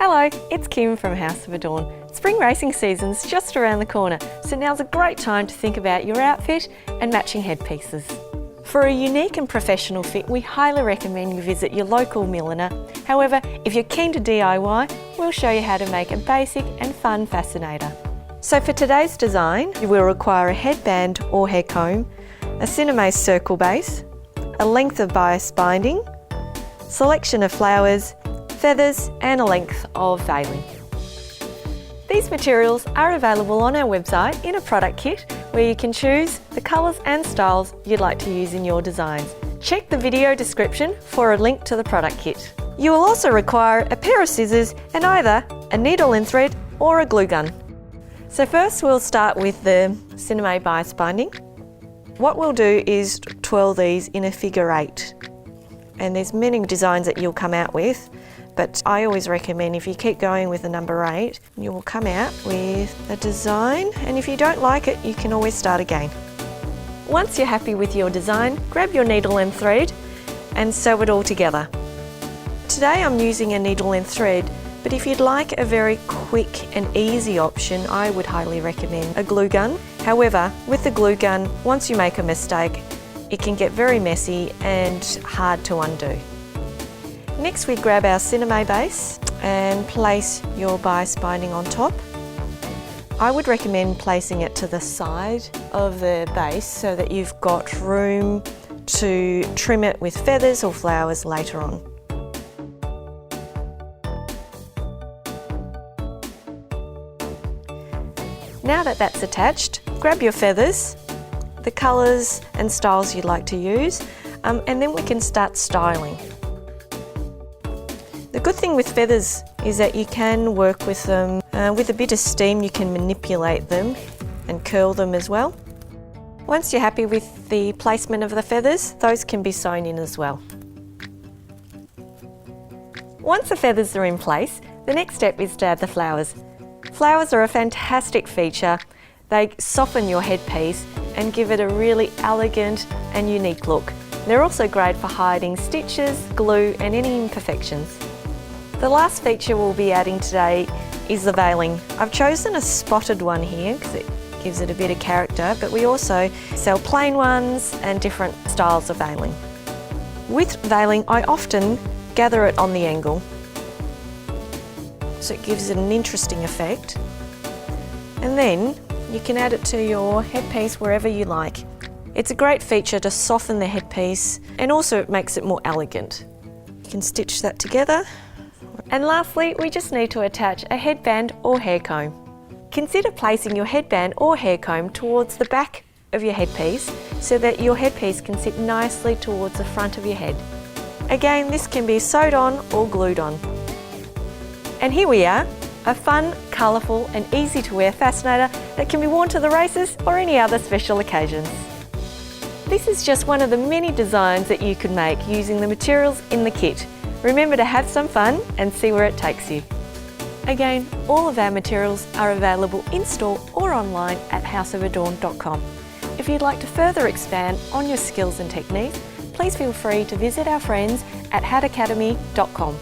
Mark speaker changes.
Speaker 1: Hello, it's Kim from House of Adorn. Spring racing season's just around the corner, so now's a great time to think about your outfit and matching headpieces. For a unique and professional fit, we highly recommend you visit your local milliner. However, if you're keen to DIY, we'll show you how to make a basic and fun fascinator. So for today's design, you will require a headband or hair comb, a Cinemaze circle base, a length of bias binding, selection of flowers, feathers and a length of veiling. These materials are available on our website in a product kit where you can choose the colours and styles you'd like to use in your designs. Check the video description for a link to the product kit. You will also require a pair of scissors and either a needle and thread or a glue gun. So first we'll start with the Cinemaze bias binding. What we'll do is twirl these in a figure 8. And there's many designs that you'll come out with, but I always recommend if you keep going with the number 8, you will come out with a design, and if you don't like it, you can always start again. Once you're happy with your design, grab your needle and thread and sew it all together. Today I'm using a needle and thread, but if you'd like a very quick and easy option, I would highly recommend a glue gun. However, with the glue gun, once you make a mistake, it can get very messy and hard to undo. Next we grab our Cinemaze base and place your bias binding on top. I would recommend placing it to the side of the base so that you've got room to trim it with feathers or flowers later on. Now that that's attached, grab your feathers, the colours and styles you'd like to use, and then we can start styling. The good thing with feathers is that you can work with them. With a bit of steam you can manipulate them and curl them as well. Once you're happy with the placement of the feathers, those can be sewn in as well. Once the feathers are in place, the next step is to add the flowers. Flowers are a fantastic feature. They soften your headpiece and give it a really elegant and unique look. They're also great for hiding stitches, glue and any imperfections. The last feature we'll be adding today is the veiling. I've chosen a spotted one here because it gives it a bit of character, but we also sell plain ones and different styles of veiling. With veiling, I often gather it on the angle, so it gives it an interesting effect. And then you can add it to your headpiece wherever you like. It's a great feature to soften the headpiece and also it makes it more elegant. You can stitch that together. And lastly, we just need to attach a headband or hair comb. Consider placing your headband or hair comb towards the back of your headpiece so that your headpiece can sit nicely towards the front of your head. Again, this can be sewed on or glued on. And here we are, a fun, colourful and easy to wear fascinator that can be worn to the races or any other special occasions. This is just one of the many designs that you could make using the materials in the kit. Remember to have some fun and see where it takes you. Again, all of our materials are available in-store or online at houseofadorn.com. If you'd like to further expand on your skills and techniques, please feel free to visit our friends at hatacademy.com.